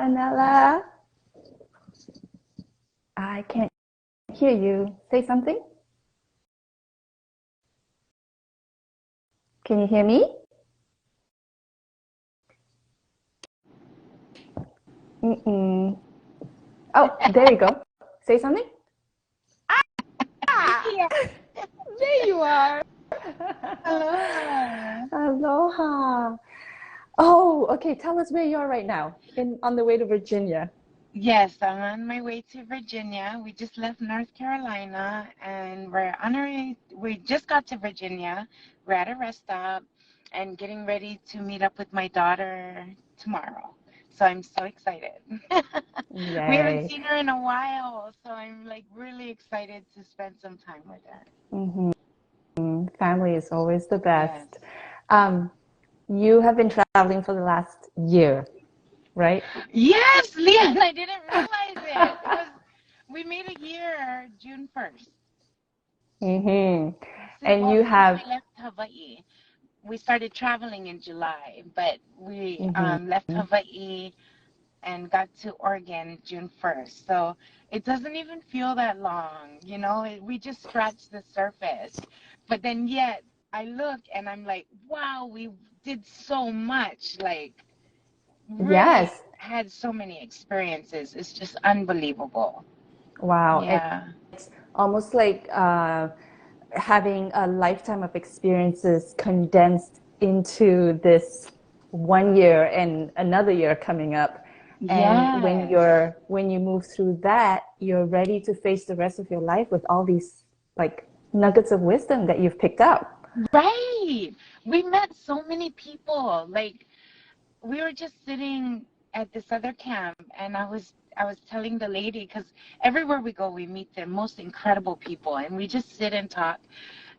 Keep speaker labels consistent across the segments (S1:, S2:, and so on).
S1: Anela. I can't hear you. Say something. Can you hear me? Mm-mm. Oh, there you go. Say something.
S2: Yeah, there you are. Aloha.
S1: Aloha. Oh, okay. Tell us where you are right now, on the way to Virginia.
S2: Yes, I'm on my way to Virginia. We just left North Carolina and we're on our way. We just got to Virginia. We're at a rest stop and getting ready to meet up with my daughter tomorrow. So I'm so excited. We haven't
S1: Yay.
S2: seen her in a while, so I'm like really excited to spend some time with her.
S1: Hmm. Family is always the
S2: Yes.
S1: best. Um, you have been traveling for the last year, right?
S2: Yes, Leon, I didn't realize it. We made a year June 1st.
S1: Hmm. And you
S2: Since
S1: have,
S2: we left Hawaii. We started traveling in July, but we
S1: mhm.
S2: left Hawaii and got to Oregon June 1st. So it doesn't even feel that long, we just scratched the surface. But then yet I look and I'm like, wow, we did so much, like really
S1: Yes.
S2: had so many experiences. It's just unbelievable.
S1: Wow. And
S2: Yeah.
S1: it's almost like having a lifetime of experiences condensed into this 1 year and another year coming up. And
S2: Yes.
S1: when you move through that, you're ready to face the rest of your life with all these like nuggets of wisdom that you've picked up.
S2: Right. We met so many people. Like we were just sitting at this other camp and I was telling the lady because everywhere we go we meet the most incredible people and we just sit and talk.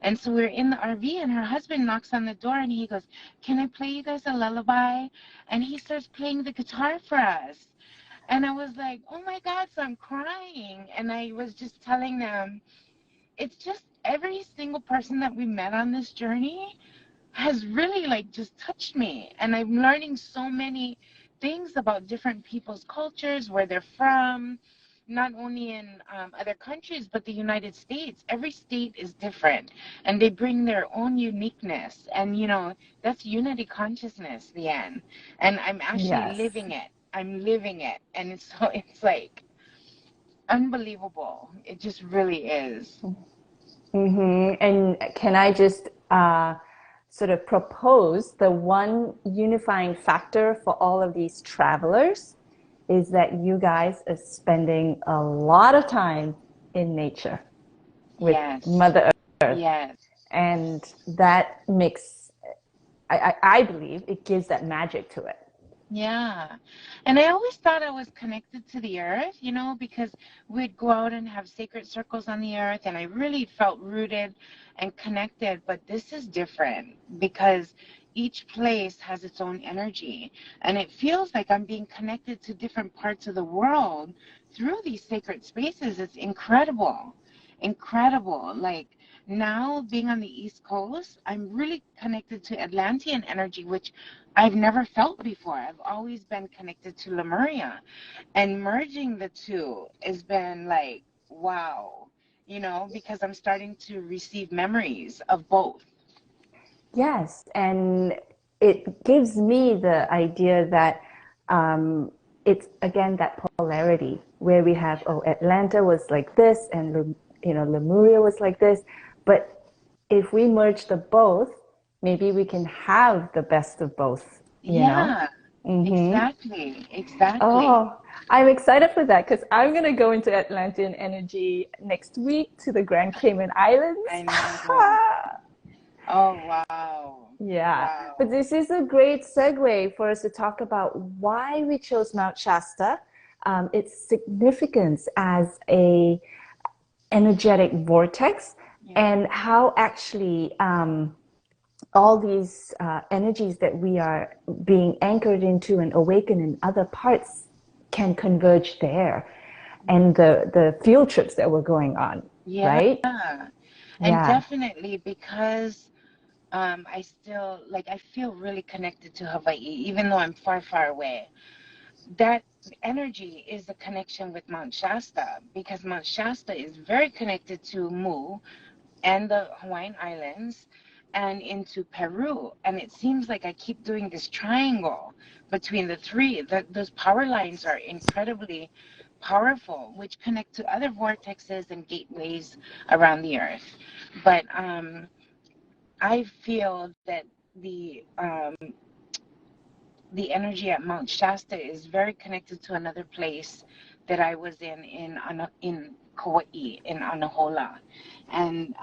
S2: And so we're in the RV and her husband knocks on the door and he goes, "Can I play you guys a lullaby?" And he starts playing the guitar for us. And I was like, "Oh my God," so I'm crying. And I was just telling them, it's just every single person that we met on this journey has really like just touched me, and I'm learning so many things about different people's cultures, where they're from, not only in other countries but the United States. Every state is different and they bring their own uniqueness, and that's unity consciousness, the end. And I'm actually
S1: Yes.
S2: living it. I'm living it, and it's like unbelievable. It just really is.
S1: And can I just sort of propose the one unifying factor for all of these travelers is that you guys are spending a lot of time in nature with
S2: Yes.
S1: Mother Earth.
S2: Yes.
S1: And that makes, I believe, it gives that magic to it.
S2: Yeah. And I always thought I was connected to the earth, because we'd go out and have sacred circles on the earth, and I really felt rooted and connected. But this is different because each place has its own energy, and it feels like I'm being connected to different parts of the world through these sacred spaces. It's incredible. Incredible. Like now being on the East Coast, I'm really connected to Atlantean energy, which I've never felt before. I've always been connected to Lemuria, and merging the two has been like, wow, because I'm starting to receive memories of both.
S1: Yes, and it gives me the idea that it's again that polarity where we have, oh, Atlanta was like this, and Lemuria was like this, but if we merge the both, maybe we can have the best of both, you know?
S2: Yeah,
S1: Mm-hmm.
S2: exactly, exactly.
S1: Oh, I'm excited for that because I'm gonna go into Atlantean energy next week to the Grand Cayman Islands.
S2: I know. Oh, wow.
S1: Yeah, but
S2: Wow.
S1: this is a great segue for us to talk about why we chose Mount Shasta, its significance as a energetic vortex,
S2: Yeah.
S1: and how actually all these energies that we are being anchored into and awakened in other parts can converge there, and the field trips that were going on,
S2: Yeah.
S1: right?
S2: And
S1: Yeah.
S2: definitely because I still, like, I feel really connected to Hawaii, even though I'm far, far away. That energy is the connection with Mount Shasta, because Mount Shasta is very connected to Mu and the Hawaiian Islands and into Peru. And it seems like I keep doing this triangle between the three. Those power lines are incredibly powerful, which connect to other vortexes and gateways around the earth. But I feel that the um, the energy at Mount Shasta is very connected to another place that I was in Kauai, in Anahola, and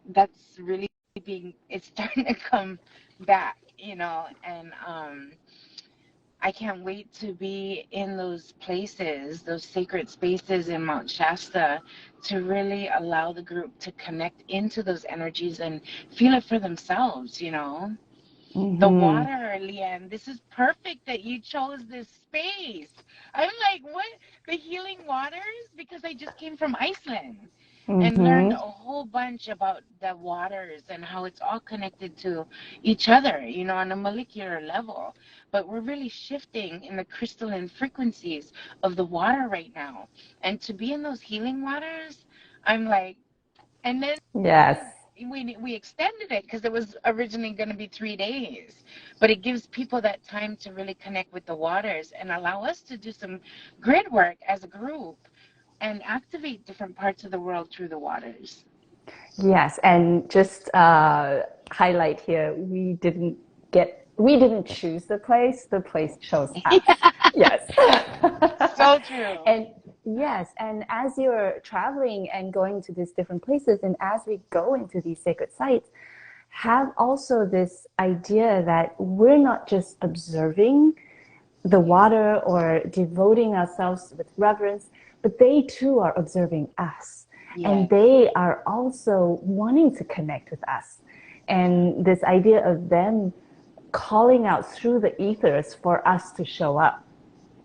S2: that's really being, it's starting to come back, and I can't wait to be in those places, those sacred spaces in Mount Shasta, to really allow the group to connect into those energies and feel it for themselves. The
S1: Mm-hmm.
S2: water, Leanne. This is perfect that you chose this space. I'm like, what? The healing waters? Because I just came from Iceland and learned a
S1: Mm-hmm.
S2: whole bunch about the waters and how it's all connected to each other, on a molecular level. But we're really shifting in the crystalline frequencies of the water right now. And to be in those healing waters, I'm like, and then
S1: Yes.
S2: we extended it because it was originally going to be 3 days, but it gives people that time to really connect with the waters and allow us to do some grid work as a group and activate different parts of the world through the waters.
S1: Yes, and just highlight here, we didn't choose the place chose us. Yes.
S2: So true.
S1: And yes, and as you're traveling and going to these different places, and as we go into these sacred sites, have also this idea that we're not just observing the water or devoting ourselves with reverence, but they too are observing us. And
S2: Yes.
S1: they are also wanting to connect with us. And this idea of them calling out through the ethers for us to show up.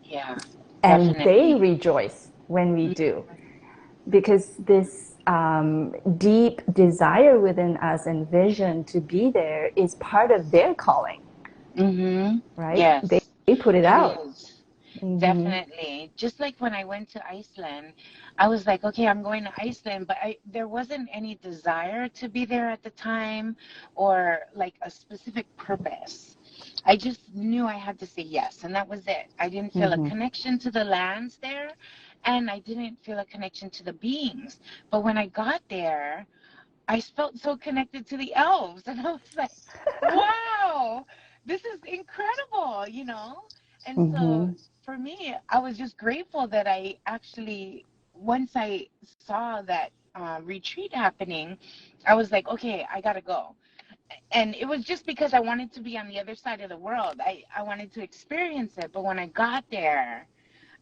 S2: Yeah,
S1: And they
S2: definitely.
S1: rejoice when we do. Because this deep desire within us and vision to be there is part of their calling,
S2: Mm-hmm.
S1: right?
S2: Yes,
S1: They put it
S2: it
S1: out.
S2: is.
S1: Mm-hmm.
S2: Definitely. Just like when I went to Iceland, I was like, okay, I'm going to Iceland, but there wasn't any desire to be there at the time or like a specific purpose. I just knew I had to say yes, and that was it. I didn't feel a
S1: Mm-hmm.
S2: connection to the lands there, and I didn't feel a connection to the beings. But when I got there, I felt so connected to the elves, and I was like, wow, this is incredible. And so
S1: Mm-hmm.
S2: for me, I was just grateful that I actually, once I saw that retreat happening, I was like, okay, I gotta go. And it was just because I wanted to be on the other side of the world. I wanted to experience it. But when I got there,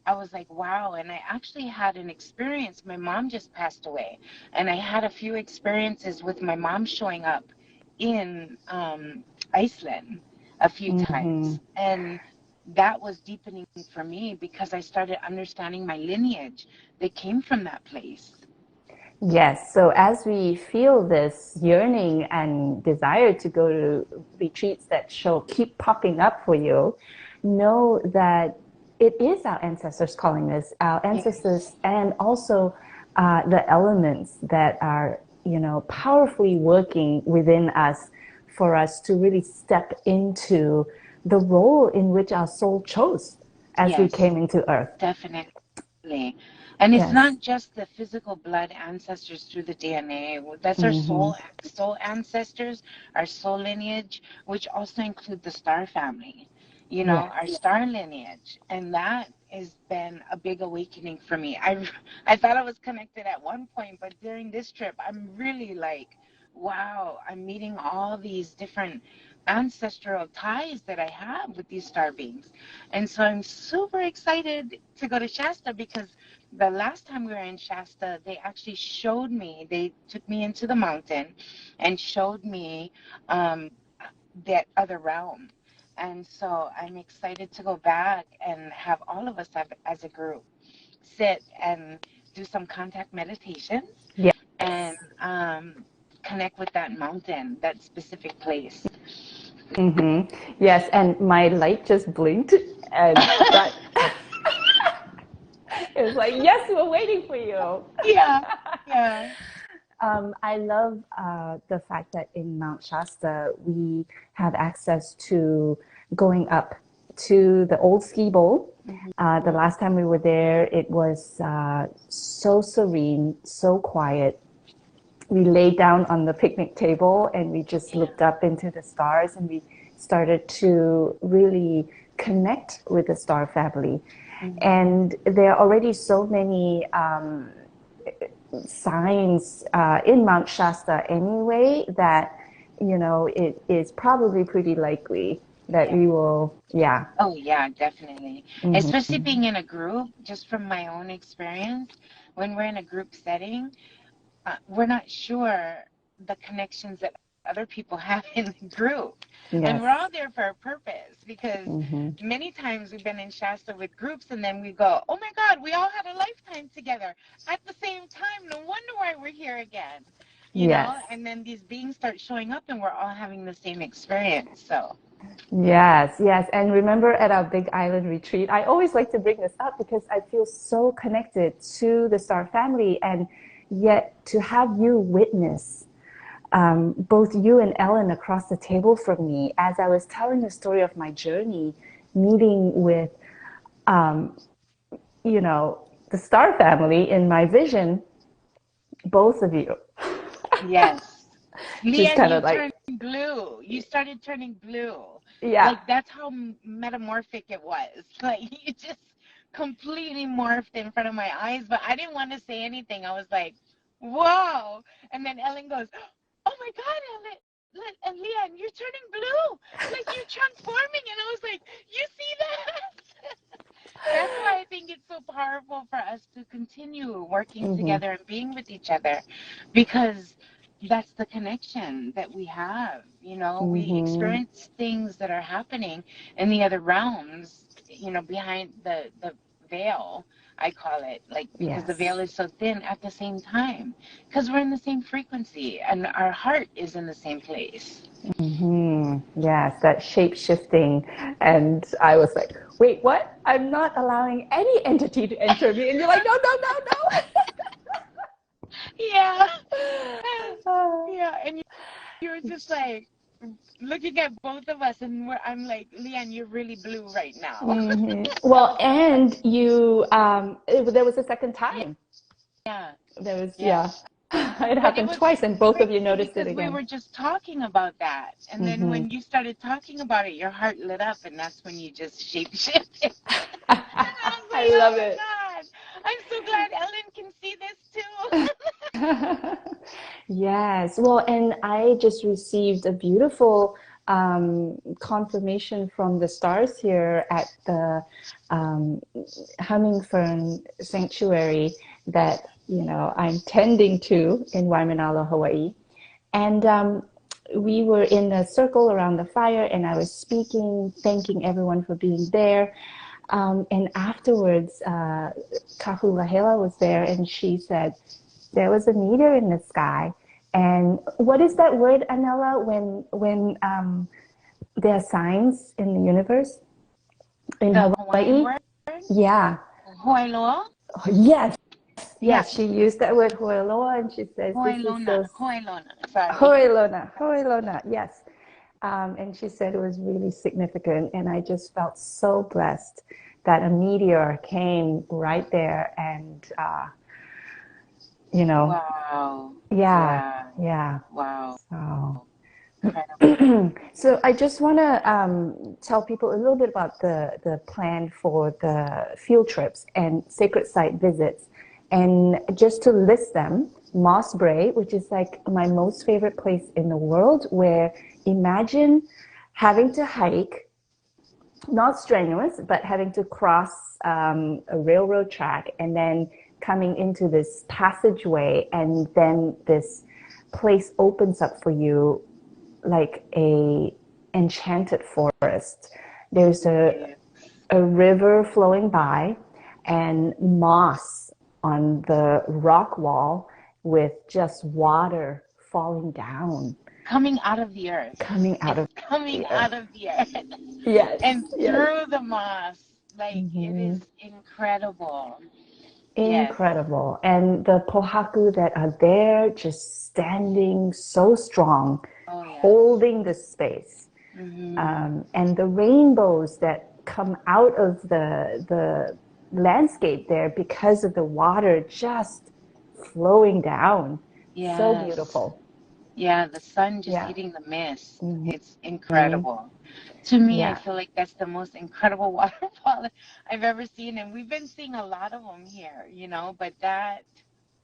S2: I was like, wow. And I actually had an experience. My mom just passed away. And I had a few experiences with my mom showing up in Iceland a few
S1: Mm-hmm.
S2: times. And that was deepening for me because I started understanding my lineage that came from that place.
S1: Yes. So as we feel this yearning and desire to go to retreats that show keep popping up for you, know that it is our ancestors calling us, our
S2: Yes.
S1: ancestors, and also the elements that are, powerfully working within us for us to really step into the role in which our soul chose as we
S2: Yes,
S1: came into Earth.
S2: definitely. And it's
S1: Yes.
S2: not just the physical blood ancestors through the DNA. That's our
S1: Mm-hmm.
S2: soul ancestors, our soul lineage, which also include the star family, our
S1: Yes.
S2: star lineage. And that has been a big awakening for me. I thought I was connected at one point, but during this trip, I'm really like, wow, I'm meeting all these different ancestral ties that I have with these star beings. And so I'm super excited to go to Shasta because the last time we were in Shasta, they actually showed me, they took me into the mountain and showed me um, that other realm. And so I'm excited to go back and have all of us have, as a group sit and do some contact meditations and
S1: Yes.
S2: connect with that mountain, that specific place.
S1: Mm-hmm. Yes, and my light just blinked, and that. It's like, yes, we're waiting for you.
S2: Yeah, yeah,
S1: I love the fact that in Mount Shasta we have access to going up to the old ski bowl. The last time we were there, it was so serene, so quiet. We laid down on the picnic table and we just
S2: yeah.
S1: looked up into the stars and we started to really connect with the star family. And there are already so many signs in Mount Shasta anyway that, it is probably pretty likely that
S2: Yeah.
S1: we will, yeah.
S2: Oh, yeah, definitely.
S1: Mm-hmm.
S2: Especially being in a group, just from my own experience, when we're in a group setting, we're not sure the connections that other people have in the group. And
S1: Yes.
S2: we're all there for a purpose because
S1: Mm-hmm.
S2: many times we've been in Shasta with groups and then we go, oh my God, we all had a lifetime together at the same time. No wonder why we're here again,
S1: Yes.
S2: And then these beings start showing up and we're all having the same experience. So,
S1: Yes, yes. And remember at our Big Island retreat, I always like to bring this up because I feel so connected to the Star family. And yet to have you witness both you and Ellen across the table from me as I was telling the story of my journey, meeting with, um, the Star family in my vision, both of you.
S2: yes.
S1: Just
S2: Leanne,
S1: kind
S2: you
S1: of like,
S2: turned blue. You started turning blue.
S1: yeah.
S2: Like that's how metamorphic it was. Like you just completely morphed in front of my eyes, but I didn't want to say anything. I was like, "Whoa!" And then Ellen goes, "Oh my God, Ellen, and Leanne, you're turning blue. Like you're transforming." And I was like, "You see that?" That's why I think it's so powerful for us to continue working
S1: Mm-hmm.
S2: together and being with each other because that's the connection that we have. We
S1: Mm-hmm.
S2: experience things that are happening in the other realms, behind the veil, I call it, like because the
S1: Yes.
S2: veil is so thin at the same time because we're in the same frequency and our heart is in the same place.
S1: Yes, that shape shifting. And I was like, wait, what? I'm not allowing any entity to enter me. And you're like, no, no,
S2: Yeah.
S1: no,
S2: Yeah. And you were just like looking at both of us, and I'm like, Leanne, you're really blue right
S1: no.
S2: now.
S1: Well,
S2: So,
S1: and there was a second time.
S2: yeah,
S1: There was,
S2: yeah.
S1: yeah, it
S2: But it
S1: happened
S2: was
S1: twice, and both of you
S2: crazy
S1: noticed it
S2: because we
S1: again.
S2: were just talking about that. And then
S1: Mm-hmm.
S2: when you started talking about it, your heart lit up, and that's when you just shape shifted. And I was
S1: I
S2: like, oh
S1: love
S2: my
S1: it.
S2: God, I'm so glad Ellen can see this too.
S1: Yes. Well, and I just received a beautiful confirmation from the stars here at the um, Hummingbird Sanctuary that, I'm tending to in Waimanalo, Hawaii. And we were in a circle around the fire, and I was speaking, thanking everyone for being there. And afterwards, Kahulahela was there, and she said, there was a meteor in the sky. And what is that word, Anela, when there are signs in the universe in
S2: The Hawaiian
S1: Hawaii?
S2: word,
S1: Yeah.
S2: Hoiloa,
S1: Yes.
S2: yeah,
S1: Yes. She used that word hoiloa, and she says this is so
S2: Hoilona, sorry.
S1: hoilona, hoilona. Yes. And she said it was really significant, and I just felt so blessed that a meteor came right there, and you know,
S2: Wow.
S1: yeah,
S2: Yeah.
S1: yeah.
S2: Wow.
S1: So.
S2: Incredible.
S1: So I just want to tell people a little bit about the plan for the field trips and sacred site visits. And just to list them, Moss Bray, which is like my most favorite place in the world, where imagine having to hike, not strenuous, but having to cross a railroad track and then coming into this passageway, and then this place opens up for you like a enchanted forest. There's
S2: Yeah.
S1: a river flowing by and moss on the rock wall with just water falling down,
S2: Coming out of the earth.
S1: coming out
S2: It's
S1: of
S2: coming
S1: the
S2: out
S1: earth.
S2: of the earth
S1: Yes,
S2: and
S1: yes.
S2: through the moss. Like it
S1: Mm-hmm.
S2: is incredible. Yes.
S1: Incredible. And the pohaku that are there just standing so strong,
S2: Oh, yes.
S1: holding the space.
S2: Mm-hmm.
S1: And the rainbows that come out of the landscape there because of the water just flowing down. So
S2: Yes.
S1: beautiful.
S2: Yeah, the sun just
S1: Yeah.
S2: hitting the mist.
S1: Hmm.
S2: It's incredible. To me, I
S1: Yeah.
S2: feel like that's the most incredible waterfall I've ever seen. And we've been seeing a lot of them here, but that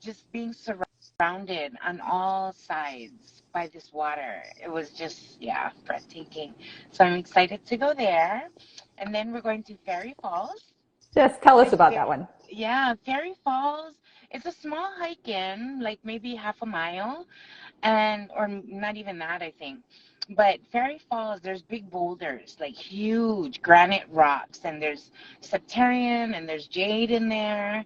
S2: just being surrounded on all sides by this water, it was just, yeah, breathtaking. So I'm excited to go there. And then we're going to Fairy Falls.
S1: Just tell us
S2: It's
S1: about that
S2: very,
S1: one.
S2: yeah, Fairy Falls. It's a small hike in, like maybe half a mile and or not even that, I think. But Fairy Falls, there's big boulders, like huge granite rocks, and there's septarian and there's jade in there,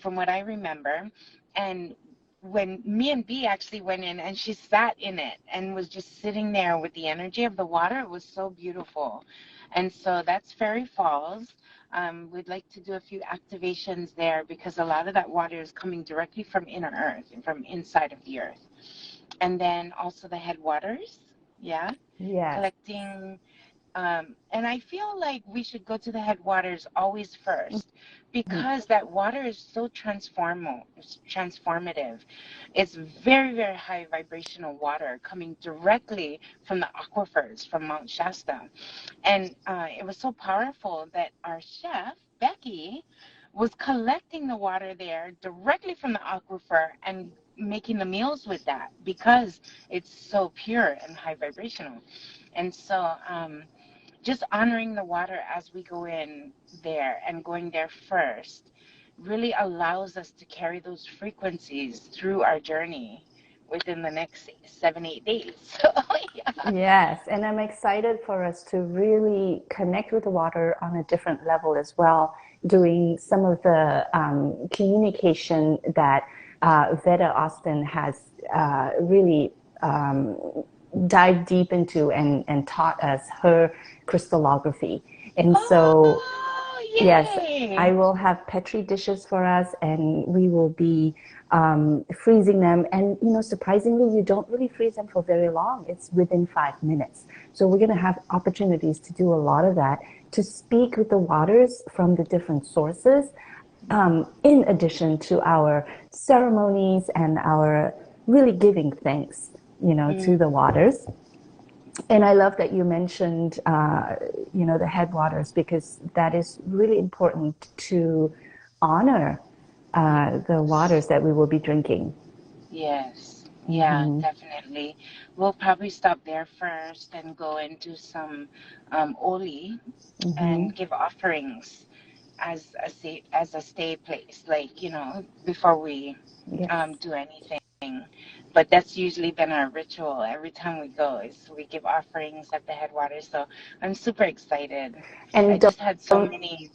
S2: from what I remember. And when me and B actually went in, and she sat in it and was just sitting there with the energy of the water, it was so beautiful. And so that's Fairy Falls. We'd like to do a few activations there because a lot of that water is coming directly from inner earth and from inside of the earth. And then also the headwaters, yeah,
S1: Yes.
S2: collecting. And I feel like we should go to the headwaters always first
S1: Mhm.
S2: because that water is so transformative. It's very, very high vibrational water coming directly from the aquifers from Mount Shasta. And it was so powerful that our chef, Becky, was collecting the water there directly from the aquifer and making the meals with that because it's so pure and high vibrational. And so just honoring the water as we go in there and going there first really allows us to carry those frequencies through our journey within the next 7, 8 days. So, yeah.
S1: Yes, and I'm excited for us to really connect with the water on a different level as well, doing some of the communication that Veda Austin has really dived deep into and taught us her crystallography. And so
S2: Oh,
S1: yes, I
S2: yay!
S1: will have Petri dishes for us, and we will be freezing them. And surprisingly, you don't really freeze them for very long. It's within 5 minutes. So we're going to have opportunities to do a lot of that, to speak with the waters from the different sources, in addition to our ceremonies and our really giving thanks, to the
S2: Mm,
S1: waters. And I love that you mentioned, the headwaters, because that is really important to honor the
S2: yes.
S1: waters that we will be drinking.
S2: Yes. Yeah,
S1: Hmm.
S2: definitely. We'll probably stop there first and go and do some oli
S1: Hmm.
S2: and give offerings as a stay place, like before we
S1: Yes.
S2: do anything. But that's usually been our ritual every time we go is we give offerings at the headwaters. So I'm super excited. I
S1: And
S2: just had so
S1: don't
S2: many.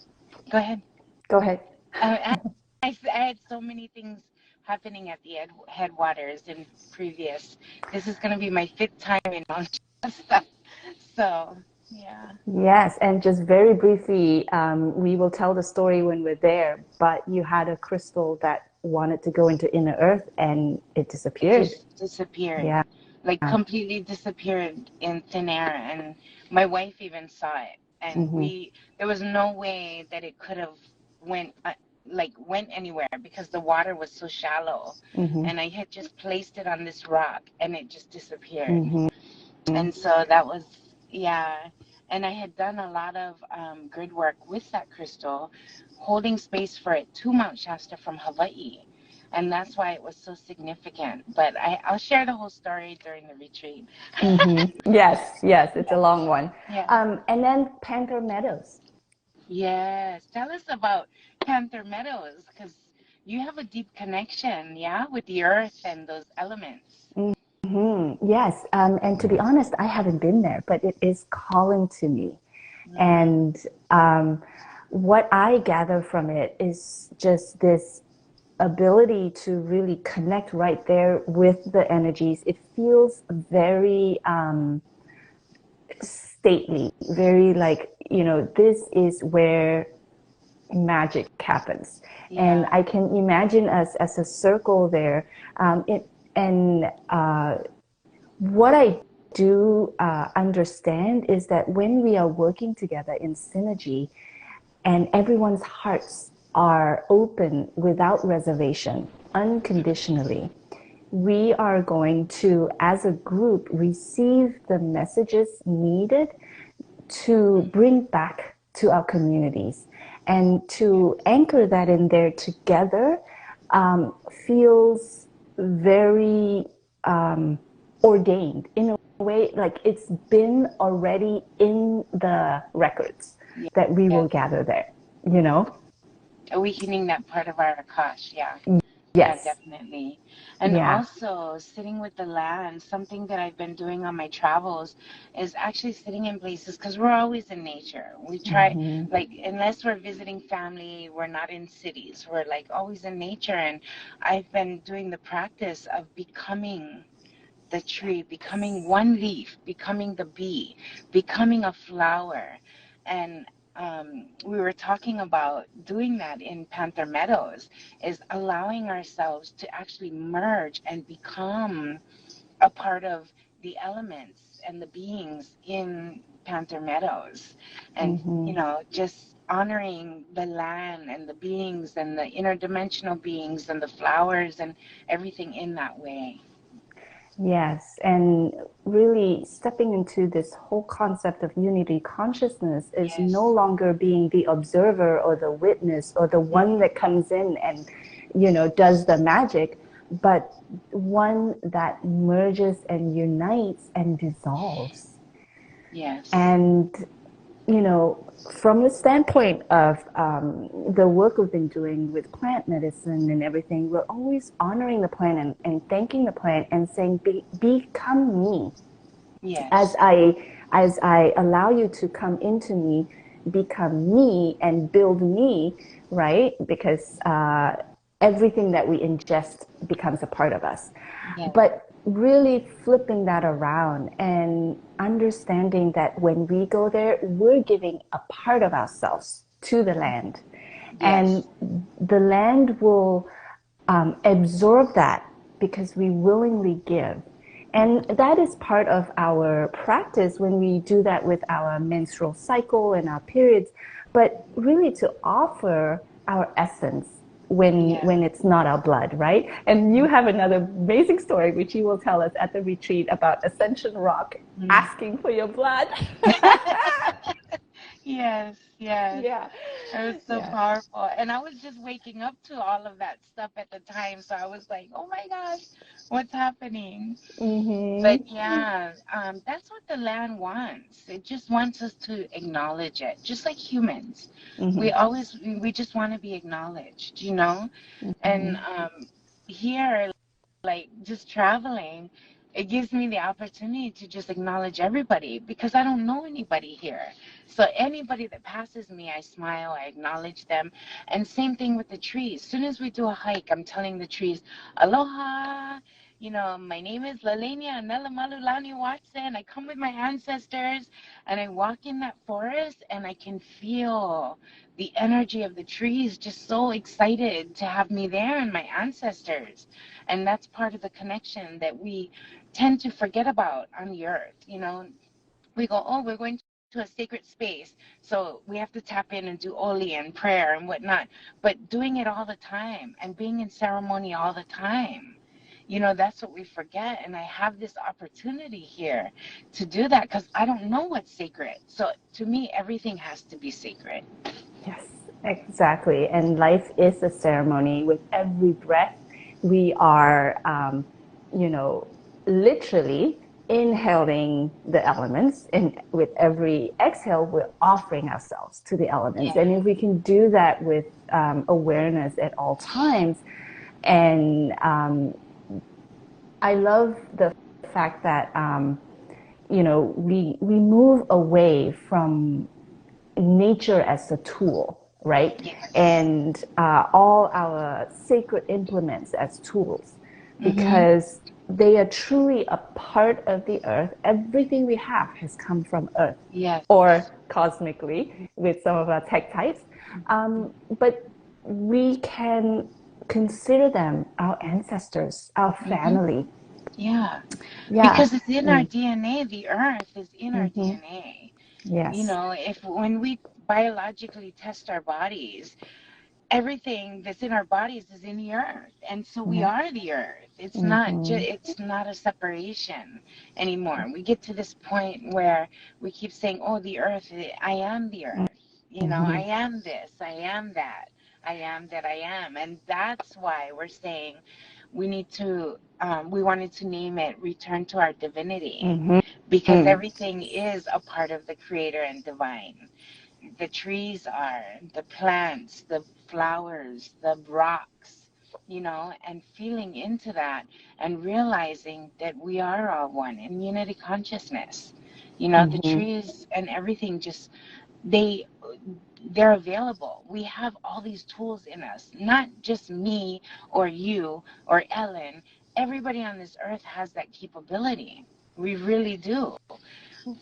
S2: Go ahead.
S1: go ahead.
S2: I, I had so many things happening at the headwaters in previous. This is going to be my fifth time in Mount Shasta. So yeah.
S1: Yes, and just very briefly, we will tell the story when we're there, but you had a crystal that wanted to go into inner earth and it
S2: It
S1: disappeared.
S2: just disappeared,
S1: Yeah.
S2: like completely disappeared in thin air. And my wife even saw it. And
S1: Hmm.
S2: there was no way that it could have went, went anywhere because the water was so shallow.
S1: Hmm.
S2: And I had just placed it on this rock and it just disappeared.
S1: Hmm.
S2: And so that was, yeah. And I had done a lot of grid work with that crystal, holding space for it to Mount Shasta from Hawaii. And that's why it was so significant. But I'll share the whole story during the retreat.
S1: Hmm. Yes, yes, it's a
S2: Yeah.
S1: long one.
S2: Yeah.
S1: And then Panther Meadows.
S2: Yes. Tell us about Panther Meadows because you have a deep connection, yeah, with the earth and those elements.
S1: Yes, and to be honest, I haven't been there, but it is calling to me.
S2: Mm,
S1: And um, what I gather from it is just this ability to really connect right there with the energies. It feels very stately, very like, this is where magic happens. And
S2: Yeah.
S1: I can imagine us as a circle there. And what I do understand is that when we are working together in synergy and everyone's hearts are open without reservation, unconditionally, we are going to, as a group, receive the messages needed to bring back to our communities and to anchor that in there together feels very ordained in a way, like it's been already in the records that we will
S2: Yes.
S1: gather there, you know?
S2: Awakening that part of our Akash. Yeah. Yeah,
S1: Yes.
S2: definitely. And
S1: Yeah.
S2: also sitting with the land, something that I've been doing on my travels is actually sitting in places because we're always in nature. We try,
S1: Mm-hmm.
S2: like, unless we're visiting family, we're not in cities. We're like always in nature. And I've been doing the practice of becoming the tree, becoming one leaf, becoming the bee, becoming a flower. And we were talking about doing that in Panther Meadows, is allowing ourselves to actually merge and become a part of the elements and the beings in Panther Meadows. And,
S1: Mm-hmm.
S2: just honoring the land and the beings and the interdimensional beings and the flowers and everything in that way.
S1: Yes, and really stepping into this whole concept of unity consciousness is no
S2: Yes.
S1: longer being the observer or the witness or the one that comes in and, does the magic, but one that merges and unites and dissolves.
S2: Yes.
S1: And from the standpoint of the work we've been doing with plant medicine and everything, we're always honoring the plant and thanking the plant and saying, become me. As
S2: Yes.
S1: I allow you to come into me, become me and build me, right? Because everything that we ingest becomes a part of us.
S2: Yes.
S1: But really flipping that around and understanding that when we go there, we're giving a part of ourselves to the land. And
S2: Yes.
S1: the land will absorb that because we willingly give. And that is part of our practice when we do that with our menstrual cycle and our periods, but really to offer our essence
S2: Yeah.
S1: when it's not our blood, right? And you have another amazing story which you will tell us at the retreat about Ascension Rock
S2: Mm.
S1: asking for your blood.
S2: Yes. Yes.
S1: Yeah.
S2: It was so
S1: Yeah.
S2: powerful. And I was just waking up to all of that stuff at the time. So I was like, oh my gosh, what's happening? But
S1: Mhm.
S2: yeah, that's what the land wants. It just wants us to acknowledge it, just like humans.
S1: Mhm.
S2: We just want to be acknowledged. And
S1: Mhm.
S2: here, like just traveling, it gives me the opportunity to just acknowledge everybody because I don't know anybody here. So anybody that passes me, I smile, I acknowledge them. And same thing with the trees. As soon as we do a hike, I'm telling the trees, aloha. My name is Lalenia Anela Malulani Watson. I come with my ancestors and I walk in that forest and I can feel the energy of the trees just so excited to have me there and my ancestors. And that's part of the connection that we tend to forget about on the earth. We go, oh, we're going to a sacred space, so we have to tap in and do oli and prayer and whatnot. But doing it all the time and being in ceremony all the time, that's what we forget. And I have this opportunity here to do that because I don't know what's sacred. So to me, everything has to be sacred.
S1: Yes, exactly. And life is a ceremony. With every breath, we are, literally inhaling the elements. And with every exhale, we're offering ourselves to the elements.
S2: Yeah.
S1: And if we can do that with awareness at all times, and I love the fact that, we move away from nature as a tool, right?
S2: Yes.
S1: And all our sacred implements as tools.
S2: Mm-hmm.
S1: Because they are truly a part of the earth. Everything we have has come from earth
S2: Yes.
S1: or cosmically with some of our tech types. But we can consider them our ancestors, our
S2: Mm-hmm.
S1: family.
S2: Yeah.
S1: Yeah.
S2: Because it's in our DNA. The earth is in our DNA. You
S1: Yes.
S2: know, if when we biologically test our bodies, everything that's in our bodies is in the earth, and so we
S1: Yeah.
S2: are the earth. It's not a separation anymore. We get to this point where we keep saying, oh, the earth, I am the earth, you know, I am this, I am that, I am that, I am. And that's why we're saying we need to we wanted to name it Return to Our Divinity, because everything is a part of the creator and divine. The trees are, the plants, the flowers, the rocks, you know, and feeling into that and realizing that we are all one in unity consciousness. You know, the trees and everything just, they they're available. We have all these tools in us, not just me or you or Ellen. Everybody on this earth has that capability. We really do.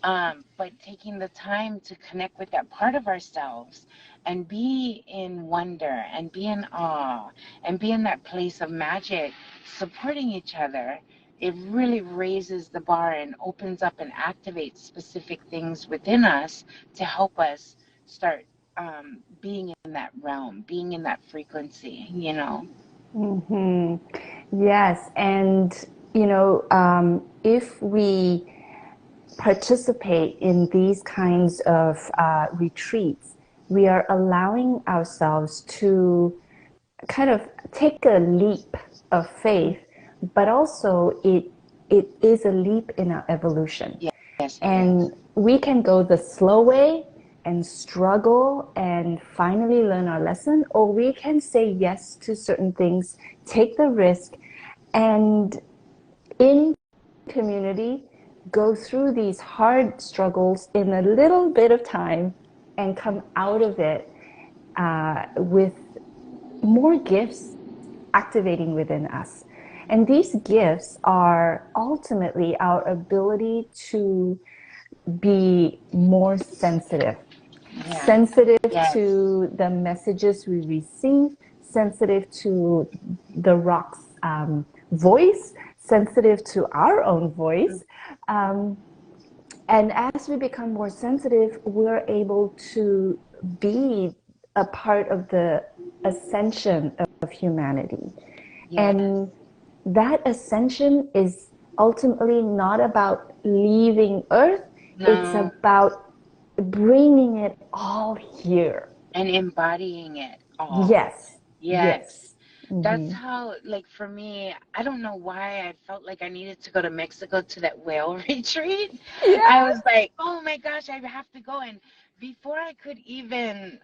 S2: But taking the time to connect with that part of ourselves and be in wonder and be in awe and be in that place of magic, supporting each other, it really raises the bar and opens up and activates specific things within us to help us start being in that realm, being in that frequency, you know?
S1: Yes. And, if we participate in these kinds of retreats, we are allowing ourselves to kind of take a leap of faith, but also it is a leap in our evolution.
S2: Yes, it is.
S1: And we can go the slow way and struggle and finally learn our lesson, or we can say yes to certain things, take the risk, and in community go through these hard struggles in a little bit of time and come out of it with more gifts activating within us. And these gifts are ultimately our ability to be more sensitive,
S2: Yeah.
S1: sensitive
S2: Yes.
S1: to the messages we receive, sensitive to the rock's voice, sensitive to our own voice. Um, and as we become more sensitive, we're able to be a part of the ascension of humanity.
S2: Yes.
S1: And that ascension is ultimately not about leaving Earth, it's
S2: No.
S1: about bringing it all here.
S2: And embodying it all.
S1: Yes,
S2: Yes.
S1: yes.
S2: That's how, like, for me, I don't know why I felt like I needed to go to Mexico to that whale retreat. I
S1: Yeah.
S2: was like, oh my gosh, I have to go. And before I could even,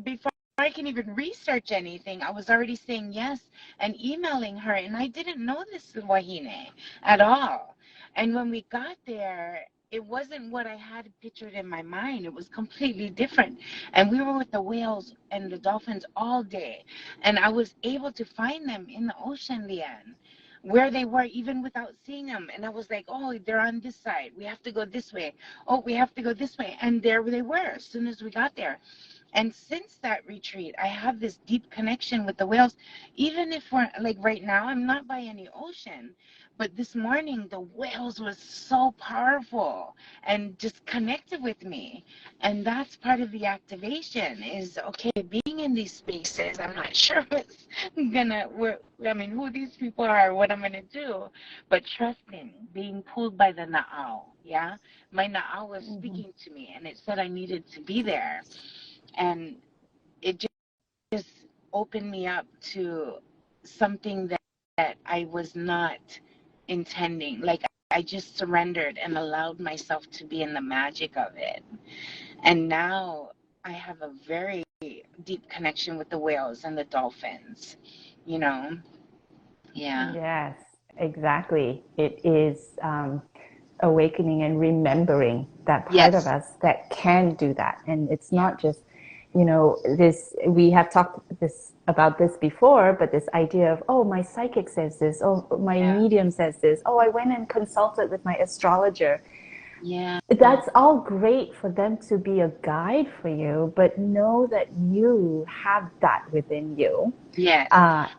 S2: before I can even research anything, I was already saying yes and emailing her. And I didn't know this Wahine at all. And when we got there, it wasn't what I had pictured in my mind. It was completely different. And we were with the whales and the dolphins all day. And I was able to find them in the ocean, Leanne, where they were even without seeing them. And I was like, oh, they're on this side. We have to go this way. Oh, we have to go this way. And there they were as soon as we got there. And since that retreat, I have this deep connection with the whales. Even if we're like right now, I'm not by any ocean, but this morning the whales was so powerful and just connected with me. And that's part of the activation is okay, being in these spaces. I'm not sure what's I mean, who these people are, what I'm gonna do, but trusting, being pulled by the Na'au. Yeah, my Na'au was speaking to me, and it said I needed to be there, and it just opened me up to something that I was not intending. Like I just surrendered and allowed myself to be in the magic of it. And now I have a very deep connection with the whales and the dolphins, you know? Yeah.
S1: Yes, exactly. It is awakening and remembering that part of
S2: Yes.
S1: us that can do that. And it's
S2: Yeah.
S1: not just, this, we have talked this about this before, but this idea of, oh, my psychic says this, oh, my
S2: Yeah.
S1: medium says this, oh, I went and consulted with my astrologer.
S2: Yeah.
S1: That's all great for them to be a guide for you, but know that you have that within you.
S2: Yes.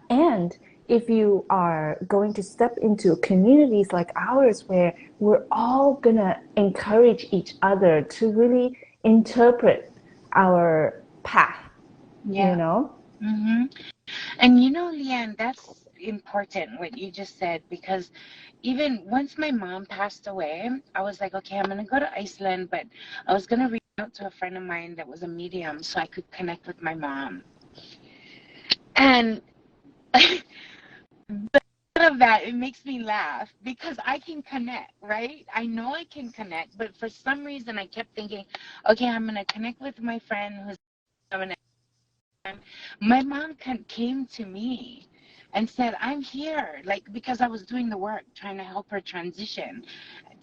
S1: And if you are going to step into communities like ours where we're all going to encourage each other to really interpret our path,
S2: Yeah.
S1: you know?
S2: Mm-hmm. And you know, Leanne, that's important what you just said, because even once my mom passed away, I was like, okay, I'm going to go to Iceland, but I was going to reach out to a friend of mine that was a medium so I could connect with my mom. And of that, it makes me laugh because I can connect, right? I know I can connect, but for some reason I kept thinking, okay, I'm going to connect with my friend who's having a time. My mom came to me and said, I'm here, like, because I was doing the work, trying to help her transition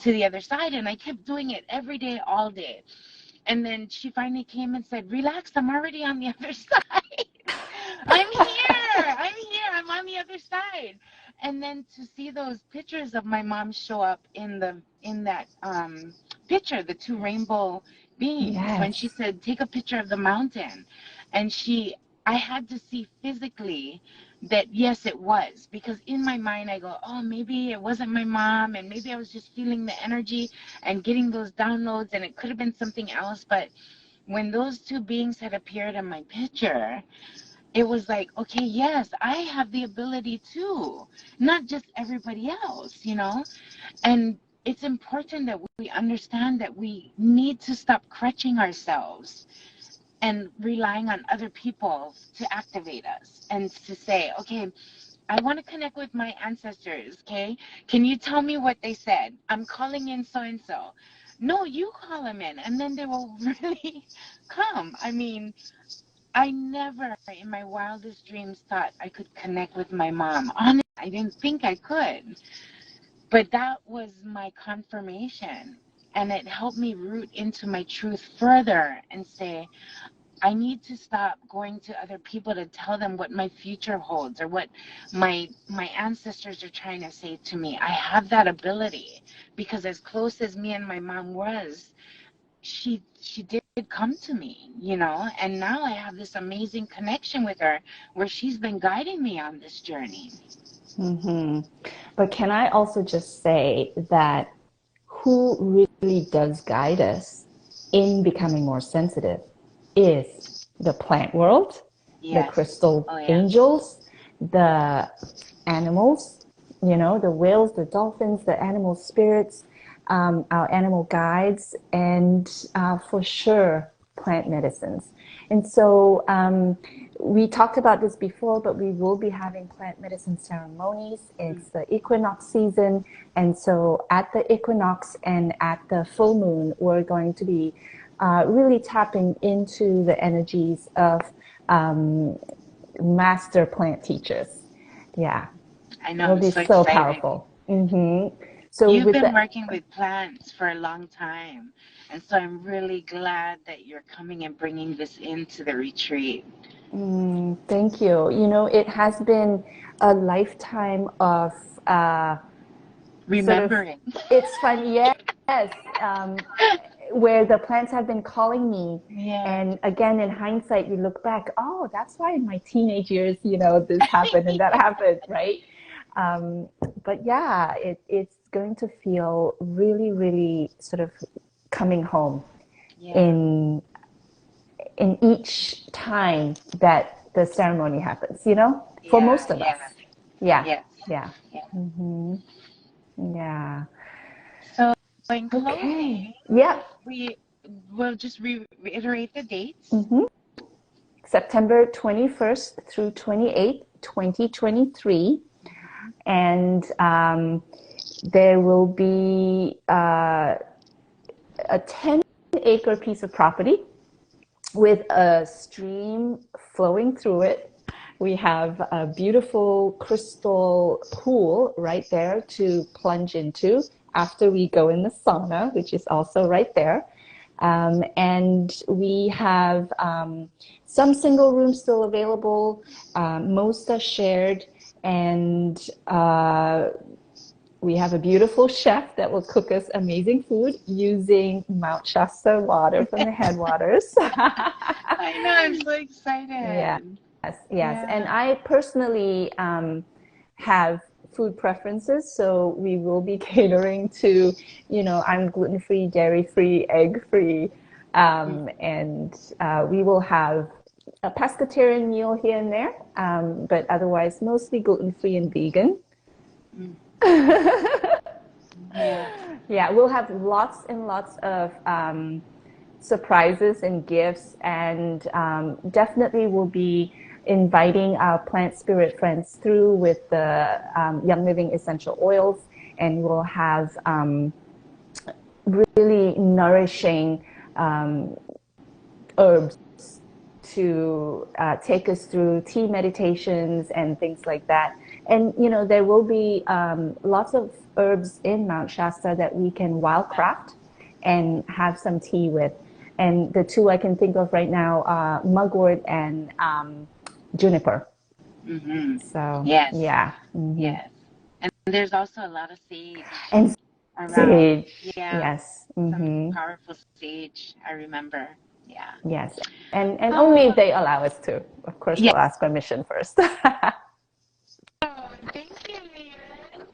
S2: to the other side. And I kept doing it every day, all day. And then she finally came and said, relax, I'm already on the other side. I'm here. I'm here. I'm on the other side. And then to see those pictures of my mom show up in that picture, the two rainbow beams, when
S1: Yes.
S2: she said, take a picture of the mountain. And I had to see physically that, yes, it was. Because in my mind, I go, oh, maybe it wasn't my mom. And maybe I was just feeling the energy and getting those downloads. And it could have been something else. But when those two beings had appeared in my picture, it was like, okay, yes, I have the ability too, not just everybody else, you know? And it's important that we understand that we need to stop crutching ourselves and relying on other people to activate us and to say, okay, I want to connect with my ancestors, okay? Can you tell me what they said? I'm calling in so and so. No, you call them in, and then they will really come. I mean, I never in my wildest dreams thought I could connect with my mom. Honestly, I didn't think I could. But that was my confirmation. And it helped me root into my truth further and say, I need to stop going to other people to tell them what my future holds or what my ancestors are trying to say to me. I have that ability because as close as me and my mom was, she did come to me, you know, and now I have this amazing connection with her where she's been guiding me on this journey.
S1: Mm-hmm. But can I also just say that who really does guide us in becoming more sensitive is the plant world, the
S2: Yes.
S1: crystal
S2: Oh yeah.
S1: angels, the animals, you know, the whales, the dolphins, the animal spirits, our animal guides, and for sure, plant medicines. And so we talked about this before, but we will be having plant medicine ceremonies. It's the equinox season. And so at the equinox and at the full moon, we're going to be really tapping into the energies of master plant teachers. Yeah,
S2: I know,
S1: it'll
S2: I'm
S1: be
S2: so
S1: so
S2: excited.
S1: powerful. So
S2: You've
S1: with
S2: been
S1: the
S2: working with plants for a long time. And so I'm really glad that you're coming and bringing this into the retreat.
S1: thank you. You know, it has been a lifetime of sort of,
S2: Remembering.
S1: it's fun, yes, where the plants have been calling me.
S2: Yeah.
S1: And again, in hindsight, you look back, oh, that's why in my teenage years, you know, this happened and that happened, right? Um, but yeah, it's going to feel really, really sort of coming home
S2: Yeah.
S1: in each time that the ceremony happens, you know, for
S2: Yeah.
S1: most of us.
S2: Yeah.
S1: Yeah,
S2: Yes.
S1: yeah,
S2: Yeah.
S1: yeah.
S2: So in
S1: Okay.
S2: closing,
S1: Yep.
S2: we will just reiterate the dates.
S1: Mm-hmm. September 21st through 28th, 2023. And there will be a 10-acre piece of property with a stream flowing through it. We have a beautiful crystal pool right there to plunge into after we go in the sauna, which is also right there. And we have some single rooms still available. Most are shared, and we have a beautiful chef that will cook us amazing food using Mount Shasta water from the headwaters.
S2: I know, I'm so
S1: Yes,
S2: excited.
S1: yes. And
S2: Yeah.
S1: I personally have food preferences, so we will be catering to, I'm gluten-free, dairy-free, egg-free, and we will have a pescatarian meal here and there, but otherwise mostly gluten-free and vegan.
S2: Mm. Yeah.
S1: Yeah, we'll have lots and lots of surprises and gifts, and definitely we'll be inviting our plant spirit friends through with the Young Living essential oils, and we'll have really nourishing herbs to take us through tea meditations and things like that. And there will be lots of herbs in Mount Shasta that we can wildcraft and have some tea with. And the two I can think of right now are mugwort and juniper.
S2: Mm-hmm.
S1: So
S2: Yes.
S1: yeah. Hmm.
S2: Yes. And there's also a lot of sage
S1: And
S2: around.
S1: sage,
S2: Yeah.
S1: yes.
S2: Some
S1: Hmm.
S2: powerful sage, I remember. Yeah.
S1: Yes. And only if
S2: Oh,
S1: they allow us to. Of course,
S2: yeah.
S1: we'll ask permission first.
S2: Oh, thank you, Leah,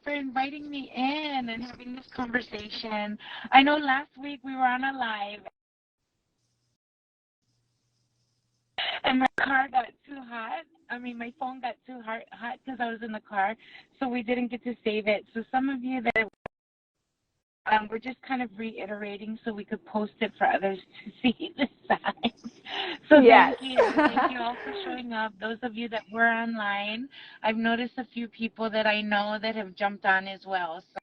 S2: for inviting me in and having this conversation. I know last week we were on a live and my car got too hot. I mean, my phone got too hot because I was in the car, so we didn't get to save it. So some of you that we're just kind of reiterating so we could post it for others to see the signs. So
S1: Yes.
S2: thank you. Thank you all for showing up. Those of you that were online, I've noticed a few people that I know that have jumped on as well. So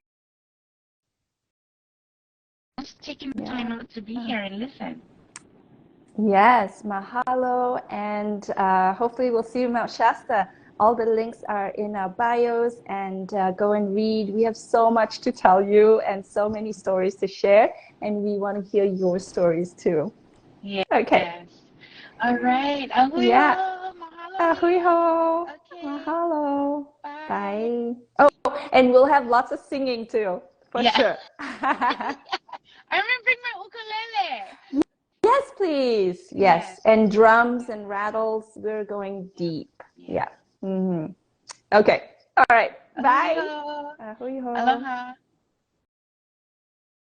S2: just taking the
S1: Yeah.
S2: time out to be here and listen.
S1: Yes, mahalo, and hopefully we'll see you in Mount Shasta. All the links are in our bios, and go and read. We have so much to tell you and so many stories to share, and we want to hear your stories too.
S2: Yes.
S1: Okay.
S2: All right. Ahui
S1: Yeah.
S2: ho. Mahalo,
S1: Hui
S2: Leah.
S1: ho.
S2: Okay.
S1: Mahalo.
S2: Bye.
S1: Bye. Oh, and we'll have lots of singing too, for
S2: Yeah.
S1: sure.
S2: I'm gonna bring my ukulele.
S1: Yes, please. Yes.
S2: Yes.
S1: And drums and rattles. We're going
S2: Yeah.
S1: deep.
S2: Yeah.
S1: Yeah. Hmm. Okay. All right.
S2: Ahui
S1: Bye.
S2: ho.
S1: Hui ho.
S2: Aloha.